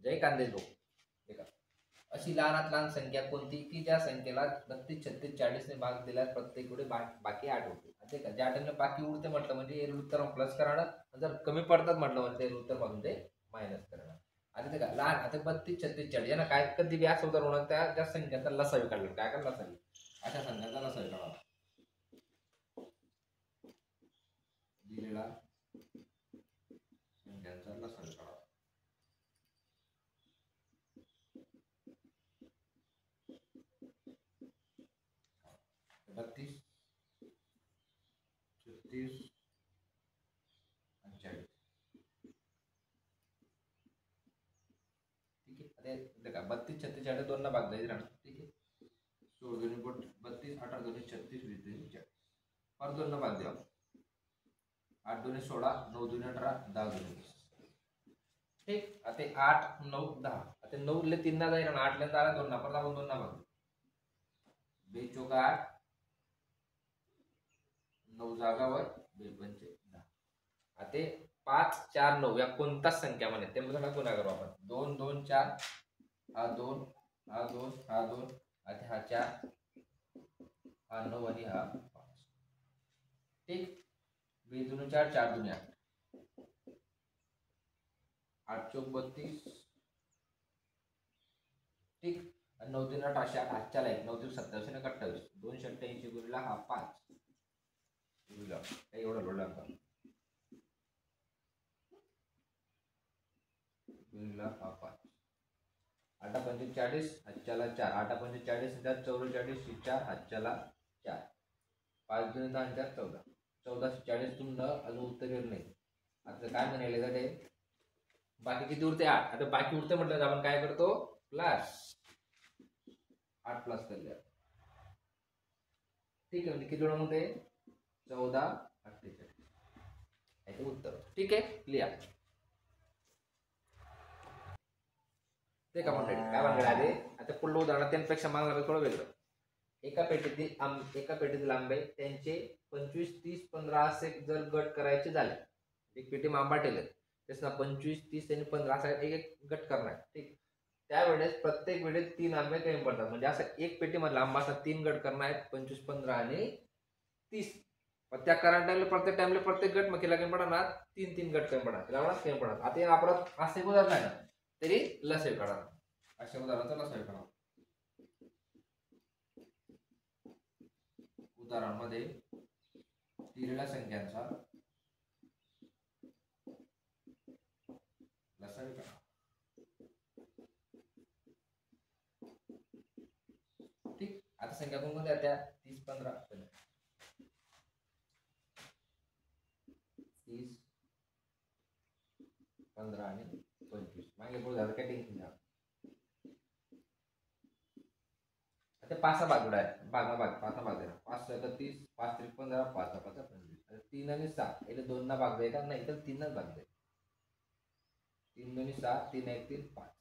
जय कांदे लोक. अशी लहानात लहान संख्या कोणती की ज्या संख्येला 32, 36, 40 ने भाग दिल्यास प्रत्येक वेळी बाकी 8 होते. ठीक आहे. ज्या टाइमला बाकी उरते म्हटलं म्हणजे एल उत्तर प्लस करणार, जर कमी पडतात म्हटलं म्हणजे एल उत्तर मधून ते मायनस करणार. आता ते का लहान आता 32, 36, 40 यांना काय कधी बी असं उदाहरण होणार त्या ज्या संख्याचा लसावी काढला काय करणार लसावी अशा संख्याचा लसावी काढावा दिलेला संख्यांचा लसावी काढावा. 32, 36 आणि 40. ठीक आहे. आता का 32, 36, 40 दोन ना भाग जाईल राहणार. ठीक आहे. 16 दोन्ही 32, 18 दोन्ही 36, 20 दोन्ही 40. पर दोन ना भाग द्या. 8 दोन्ही 16, 9 दोन्ही 18, 10 दोन्ही 20. ठीक. आता 8, 9, 10. आता 9 ले 3 ना जाईल ना 8 ले 10 2 ना पर आपण 2 ना भाग. 2 चौका 8, 9 जागावर 2 पंचे 10. आता 5, 4, 9 या कोणताच संख्या म्हणे ते म्हणजे गुन्हा करू आपण. 2, 2, 4 हा 2 हा 2 हा 2 आता हा 4 हा 9 आणि हा 5. ठीक. 2 2 4 4 2 8 8 चौक 32. ठीक. 9 3 8 8 8 ला 1 9 3 27 आणि 28 287 गुणिला हा 5 गुणिला एवढा लोड लागतो गुणिला हा 5 8 पंचे 40 हातच्याला 4 8 पंचे 40 44 4 हातच्याला 4 5 2 10 4 14 14 40 तुमनं अजून उत्तर येत नाही. आता काय म्हणाले का ते बाकी किती उरते 8. आता बाकी उरते म्हटलं तर आपण काय करतो प्लस 8 प्लस कर. ठीक आहे. म्हणजे किती वेळा होते 14 48 उत्तर. ठीक आहे. लिहा ते का म्हणते काय म्हणणार आधी. आता पुढलं उदाहरण त्यांपेक्षा मागणार थोडं वेगळं. एका पेटीतील आंबे त्यांचे 25, 30, 15 असे जर गट करायचे झाले. एक पेटी आंबा ठेवले त्यास 25, 30 आणि 15 असा एक गट करणार. ठीक. त्यावेळेस प्रत्येक वेळेस 3 आंबे कमी पडतात. म्हणजे असं एक पेटी मधला आंबा असा 3 गट करणार आहेत 25, 15 आणि 30. त्या करंट टाइमला प्रत्येक गट मग केला कमी पडणार 3 गट कमी पडणार त्याला कमी पडणार. आता आपण असे उदाहरण नाही ना तरी लसावी काढा. अशा उदाहरणाचा लसावी काढा. उदाहरणामध्ये दिलेल्या संख्यांचा लसावी काढा. ठीक. आता संख्या कोणत्या त्या 30, 15 30, 15 आणि 25 मागे पुढे झालं काय टेन्शन घ्या. आता 5 भाग आहे भाग 5 आहे 5 30 5 3 15 5 5 25. 3 आणि 6 याला 2 ना भाग द्यायचा नाही तर 3 नाच भाग द्यायचा. 3 2 6 3 1 3 5.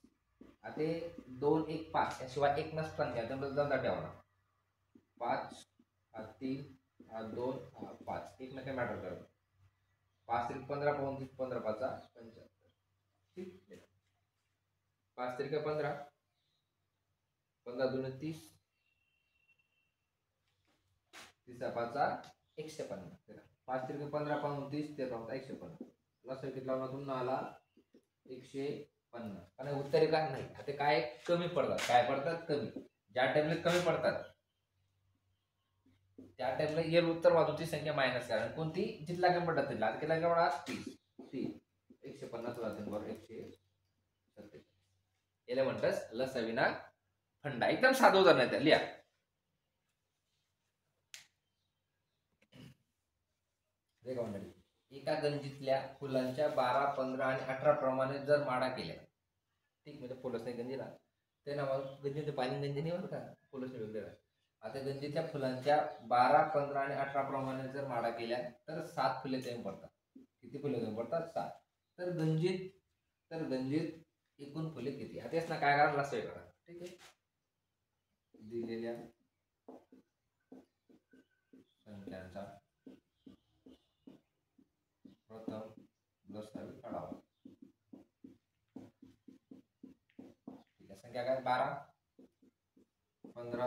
आता 2 1 5 याशिवाय एक नस संख्या त्यामुळे जाऊन ठेवा 5 हा 3 हा 2 हा 5 एक ना काय मॅटर करत 5 3 15 पाहून 30 15 5 75. ठीक. 5 3 15 15 2 30 30 5 150. 5 3 15 पाहून 30 ते 150 लस किती लावणार तुम्हाला आला 150. आणि उत्तरे काय नाही. आता काय कमी पडतात काय पडतात कमी. ज्या टाइमला कमी पडतात त्या टाइमला येईल उत्तर बाजूची संख्या मायनस करा. कोणती जिथला कमी पडतात तिथला. आता किती लागला 30 30 150 बरोबर 170. याला म्हणतात लसावीना फंडा. एकदम साधं उदाहरण आहे. लिहा एका गंजीतल्या फुलांच्या 12, 15 आणि 18 प्रमाणे जर माळा केल्या. ठीक. म्हणजे फुलच नाही गंजीला ते नाव गंजीचं पाणी गंजी नाही बरं का फुलच नाही वेगळं. आता गंजीच्या फुलांच्या 12, 15 आणि 18 प्रमाणे जर माळा केल्या तर 7 फुले कमी पडतात. किती फुले कमी पडतात 7. तर गंजीत एकूण फुले किती. आता याच ना काय करा लसावी करा. ठीक आहे. दिलेल्या संख्यांचा प्रथम लसावी काढावा. संख्या काय 12 15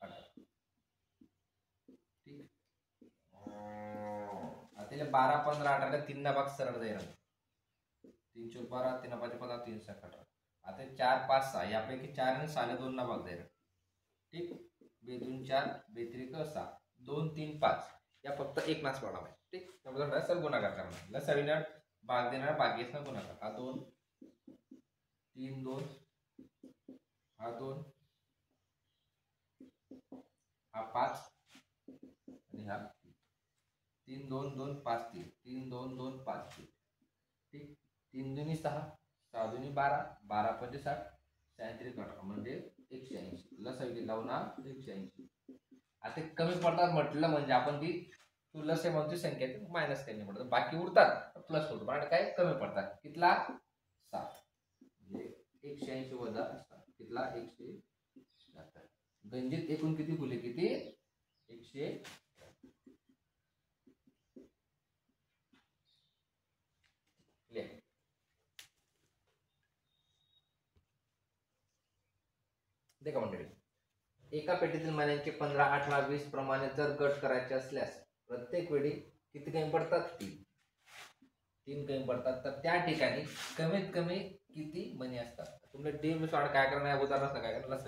18 ठीक. आता 12 15 18 तीन ना भाग सरळ जाईल 3 चौक 12 3 5 15 3 7 18. आता 4 5 6 यापैकी 4 आणि 6 2 ना भाग जाईल ठीक. 2 2 4 2 3 6 2 3 5 या फक्त एक नाच पाडा आहे ठीक. त्यामुळे सर गुणाकार करणार लसावीला भाग देणार भाग्येस ना गुणाकार हा 2 3 2 हा 2 हा 5 आणि हा 3 2 2 5 3 3 2 2 5 3 ठीक. 3 दुनी 6 6 दुनी 12 12 5 60 37 18 म्हणजे 180 लसावी लावून 180. आता कमी पडतात म्हटलं म्हणजे आपण ती तू लसे म्हणतो संख्या मायनस काही पडतात बाकी उरतात प्लस होतो पण काय कमी पडतात कितला 7 म्हणजे 180 वजा 7 कितला 170. गंजित एकूण किती फुले किती 100 देखा मंडळी. एका पेटीतील मण्यांचे 15 18 20 प्रमाणे जर गट करायचे असल्यास प्रत्येक वेळी किती कमी पडतात 3 कमी पडतात. तर त्या ठिकाणी कमीत कमी किती मणी असतात तुम्ही डी नुसार काय करणार उदाहरणार्थ काय करणार लस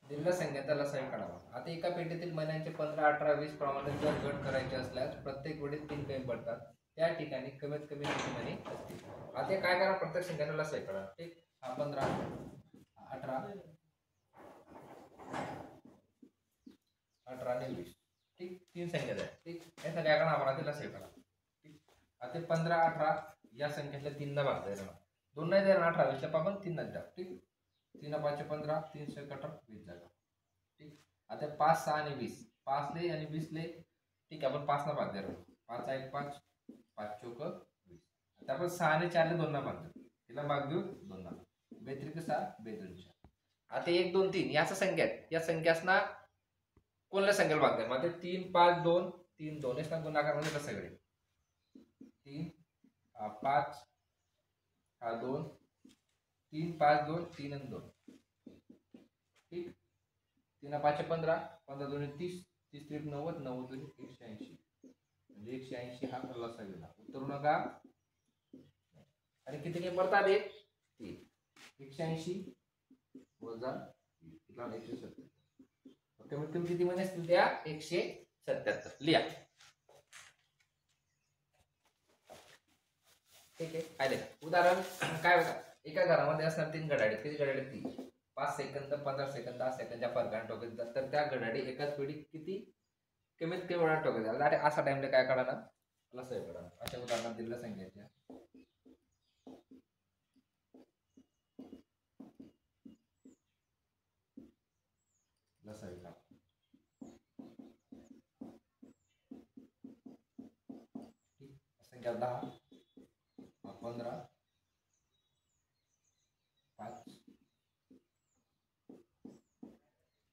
दिलेल्या संख्येचा लसावी काढावा. आता एका पेटीतील मण्यांचे 15 18 20 प्रमाणे जर गट करायचे असल्यास प्रत्येक वेळी 3 कमी पडतात. त्या ठिकाणी कमीत कमी किती मणी असतील. आता काय करा प्रत्येक संख्येचा लसावी काढा ठीक. हा 15 18 18 आणि 20 ठीक. 3 संख्या आहेत ठीक. याचा काय करा आपण आता लसावी काढा ठीक. आता 15 18 या संख्येतल्या 3 ना भाग द्यायला 2 नाही द्यायला 18 20 ला आपण 3 ना द्या ठीक. 3 5 15 3 6 18 20 झाला ठीक. आता 5 6 आणि 20 5 ले आणि 20 ले ठीक आहे आपण 5 ना भाग द्यायला 5 1 5 5 चौक 20. आता आपण 6 आणि 4 ले 2 ना भाग देऊ तिला भाग देऊ 2 ना 2 3 6 2 2 4. आता 1 2 3 याचा संख्या या संख्यासना कोणत्या संख्येला भाग द्या म्हणजे 3 5 2 3 2 यासना गुणाकार म्हणजे कसं सगळे 3 5 हा 2 3 5 2 3 आणि 2 ठीक. 3 5 15 15 2 30 30 3 90 90 2 180 म्हणजे 180 हा लसावी गेला उतरू नका. आणि किती काही पडतात एक 180 वजा 170 कमीत कमी किती महिने असतील त्या 177 लिहा ठीक आहे. काय देखा उदाहरण काय बघा एका घरामध्ये असणार 3 घड्याळे किती घड्याळे 3 5 सेकंद 15 सेकंद 10 सेकंदच्या फरकाने टोकत जातात. तर त्या घड्याळे एकाच वेळी किती कमीत कमी वेळा टोकत जातात. आणि असा टाइमला काय काढा ना लसावी काढा. अशा उदाहरणात दिलेल्या संख्येच्या लसावी काढा ठीक. संख्या 10 15 5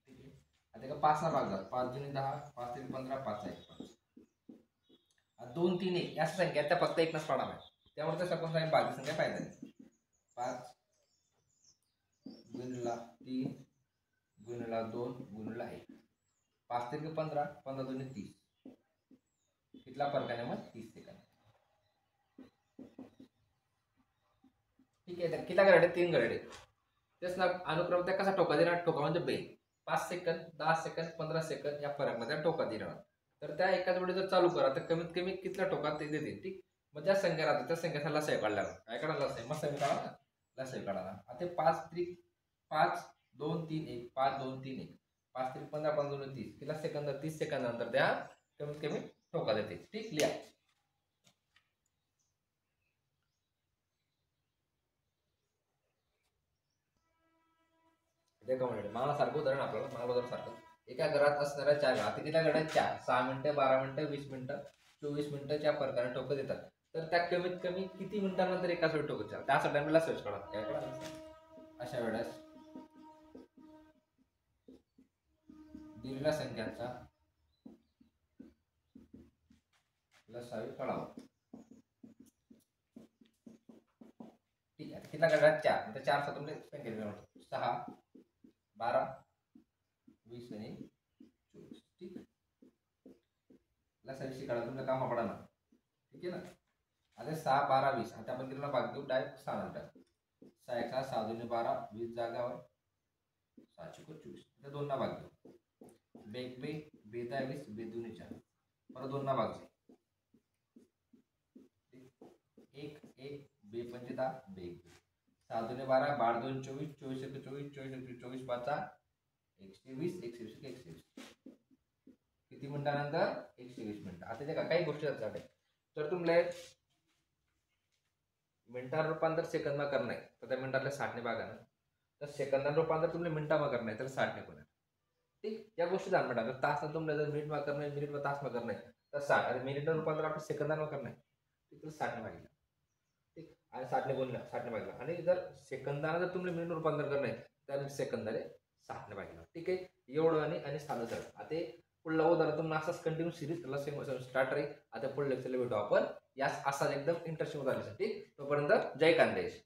ठीक आहे. आता का 5 ना भाग जात 5 जुनी 10 5 3 15 5 1 5 2 3 1 या संख्या त्या फक्त एक नच पाडा आहे त्यामुळे तसं कोणता भाग्य संख्या पाहिजे 5 गुणिला 3 गुणिला 2 गुणिला 1 5 3 15 15 2 30 कितला फरक आहे मग 30 सेकंद ठीक आहे. किती घड्याळे 3 घड्याळे तेच ना अनुक्रम त्या कसा टोका देणार टोका म्हणजे बेल 5 सेकंद 10 सेकंद 15 सेकंद या फरकमध्ये टोका देणार. तर त्या एकाच वेळी जर चालू करा तर कमीत कमी कितल्या टोकात ते देतील ठीक. मग ज्या संख्या राहते त्या संख्येचा लसावी काढला काय काढा लसावी मस्त काढा ना लसावी काढा. आता 5 3 5 2 3 1 5 2 3 1 5 3 15 15 2 30 किती सेकंद 30 सेकंदानंतर त्या कमीत कमी टोका देते ठीक. लिहा ते का म्हणते मानासारखं उदाहरण आपल्याला मानव उदाहरण सारखं एका घरात असणाऱ्या 4 घड्याळ आता किती घड्याळ 4 6 मिनिटं 12 मिनिटं 20 मिनिटं 24 मिनिटाच्या फरकाने ठोकत येतात तर त्या कमीत कमी किती मिनिटांनंतर एकाच वेळी ठोकत येतात त्यासाठी आपल्याला सर्च करा काय करा अशा वेळेस दिलेल्या संख्यांचा लसावी काढावा ठीक आहे किती घड्याळ 4 म्हणजे 4 चा तुमचे संख्या 6 12 20 आणि 24 ठीक लसावी काढा तुमचं काम पडा ना ठीक आहे ना आता 6 12 20 आता आपण कितीला भाग देऊ डायरेक्ट 6 नंतर 6 1 6 2 12 20 जागावर 7 24 आता 2 ना भाग देऊ बेक बे 22 2 4 परत 2 ना भाग 1 1 बे 5 10 बेक 7 2 12 12 2 24 24 1 24 24 24 5 120 120 120 किती मिनिटानंतर 120 मिनिटं आता ते काही गोष्टी असतात तर तुम्हाला मिनिटात रूपांतर सेकंदमा करणार तर त्या मिनिटातल्या 60 ने भागा ना तर सेकंदात रूपांतर तुम्हाला मिनिटामा करणार तर 60 ने करणार ठीक या गोष्टी जाण बेटा तास तुम्हाला जर मिनिटमा करणार मिनिटमा तासमा करणार तर 60 आणि मिनिट रूपांतर आपण सेकंदांमा करणार ठीक तर 60 ने भागला ठीक आणि 60 ने गुणला 60 ने भागला आणि जर सेकंदाने जर तुम्हाला मिनिट रूपांतर करणार तर सेकंदाने 60 ने भागला ठीक आहे एवढं आणि साधं सरळ आता पुढलं उदाहरण तुम्हाला असंच कंटिन्यू सिरीज त्याला सेम स्टार्ट राहील आता पुढल्या लेक्चरला भेटू आपण यास असाच एकदम इंटरेस्टिंग उदाहरण ठीक तोपर्यंत जय खानदेश.